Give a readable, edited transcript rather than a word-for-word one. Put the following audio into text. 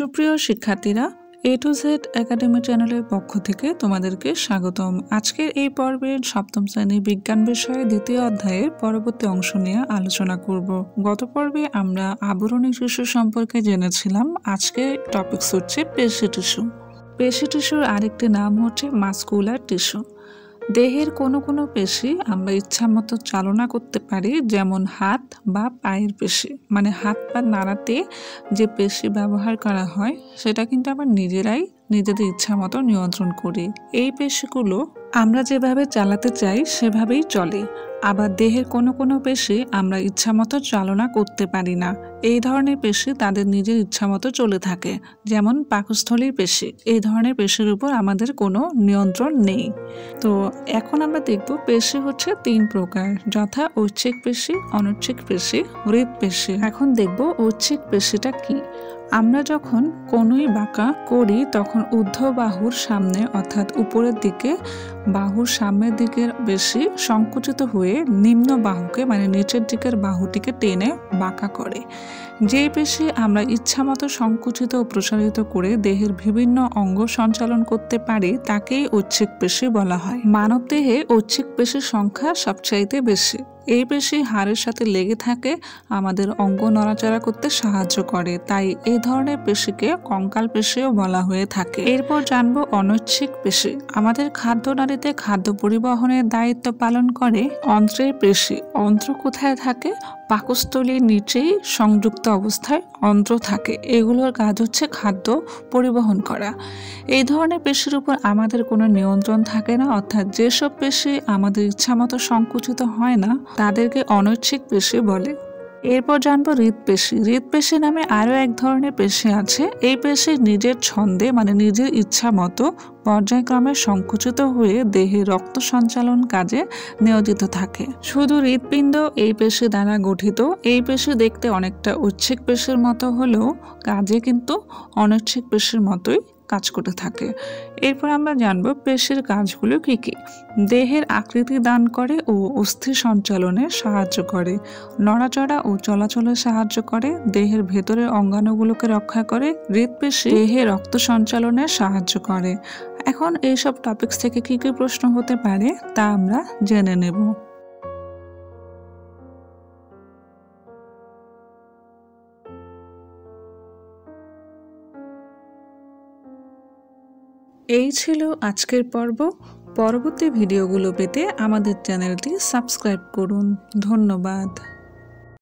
সুপ্রিয় শিক্ষার্থীরা, এ to Z academy চ্যানেলের পক্ষ থেকে তোমাদেরকে স্বাগতম। আজকের এই পর্বের সপ্তম শ্রেণী বিজ্ঞান বিষয়ে দ্বিতীয় অধ্যায়ের পরবর্তী অংশ নিয়ে আলোচনা করব। গত পর্বে আমরা আবরণী টিস্যু সম্পর্কে জেনেছিলাম। আজকে টপিকস হচ্ছে পেশি টিস্যু। পেশি টিস্যুর আরেকটি নাম হচ্ছে মাসকুলার টিস্যু। দেহের কোনো কোনো পেশি আমরা ইচ্ছামতো চালনা করতে পারি, যেমন হাত বা পায়ের পেশি। মানে হাত পা নাড়াতে যে পেশি ব্যবহার করা হয় সেটা কিন্তু আমরা নিজেরাই নিজেদের ইচ্ছামতো নিয়ন্ত্রণ করি। এই পেশিগুলো আমরা যেভাবে চালাতে চাই সেভাবেই চলে। আবার দেহের কোনো কোনো পেশি আমরা ইচ্ছামতো চালনা করতে পারি না। এই ধরনের পেশি তাদের নিজের ইচ্ছামতো চলে থাকে, যেমন পাকস্থলীর পেশি। এই ধরনের পেশির উপর আমাদের কোনো নিয়ন্ত্রণ নেই। তো এখন আমরা দেখব পেশি হচ্ছে তিন প্রকার, যথা ঐচ্ছিক পেশি, অনৈচ্ছিক পেশি, হৃৎপেশি। এখন দেখব ঐচ্ছিক পেশিটা কি। আমরা যখন কোনোই বাঁকা করি তখন ঊর্ধ্ব বাহুর সামনে অর্থাৎ উপরের দিকে বাহুর সামনের দিকের বেশি সংকুচিত হয়ে নিম্ন বাহুকে মানে নিচের দিকের বাহুটিকে টেনে বাঁকা করে। যে পেশি আমরা ইচ্ছামতো সংকুচিত ও প্রসারিত করে দেহের বিভিন্ন অঙ্গ সঞ্চালন করতে পারি তাকেই ঐচ্ছিক পেশি বলা হয়। মানব দেহে ঐচ্ছিক পেশির সংখ্যা সবচাইতে বেশি। এই পেশি হাড়ের সাথে লেগে থাকে, আমাদের অঙ্গ নড়াচড়া করতে সাহায্য করে, তাই এই ধরনের পেশিকে কঙ্কাল পেশিও বলা হয়ে থাকে। এরপর জানবো অনৈচ্ছিক পেশি। আমাদের খাদ্যনালীতে খাদ্য পরিবহনের দায়িত্ব পালন করে অন্ত্রের পেশি। অন্ত্র কোথায় থাকে? পাকস্থলীর নিচেই সংযুক্ত অবস্থায় অন্ত্র থাকে। এগুলোর কাজ হচ্ছে খাদ্য পরিবহন করা। এই ধরনের পেশির উপর আমাদের কোনো নিয়ন্ত্রণ থাকে না, অর্থাৎ যেসব পেশি আমাদের ইচ্ছামতো সংকুচিত হয় না তাদেরকে অনৈচ্ছিক পেশি বলে। এরপর জানবো হৃৎপেশি। হৃৎপেশি নামে আরও এক ধরনের পেশি আছে। এই পেশি নিজের ছন্দে মানে নিজের ইচ্ছা মতো পর্যায়ক্রমে সংকুচিত হয়ে দেহে রক্ত সঞ্চালন কাজে নিয়োজিত থাকে। শুধু হৃৎপিণ্ড এই পেশি দ্বারা গঠিত। এই পেশি দেখতে অনেকটা ঐচ্ছিক পেশির মতো হলেও কাজে কিন্তু অনৈচ্ছিক পেশির মতোই কাজ করে থাকে। এরপর আমরা জানব পেশির কাজগুলো কি কি। দেহের আকৃতি দান করে ও অস্থি সঞ্চালনে সাহায্য করে, নড়াচড়া ও চলাচলে সাহায্য করে, দেহের ভেতরের অঙ্গাণুগুলোকে রক্ষা করে। হৃৎপেশি দেহে রক্ত সঞ্চালনে সাহায্য করে। এখন এইসব টপিকস থেকে কি কি প্রশ্ন হতে পারে তা আমরা জেনে নেব। এই ছিল আজকের পর্ব। পরবর্তী ভিডিওগুলো পেতে আমাদের চ্যানেলটি সাবস্ক্রাইব করুন। ধন্যবাদ।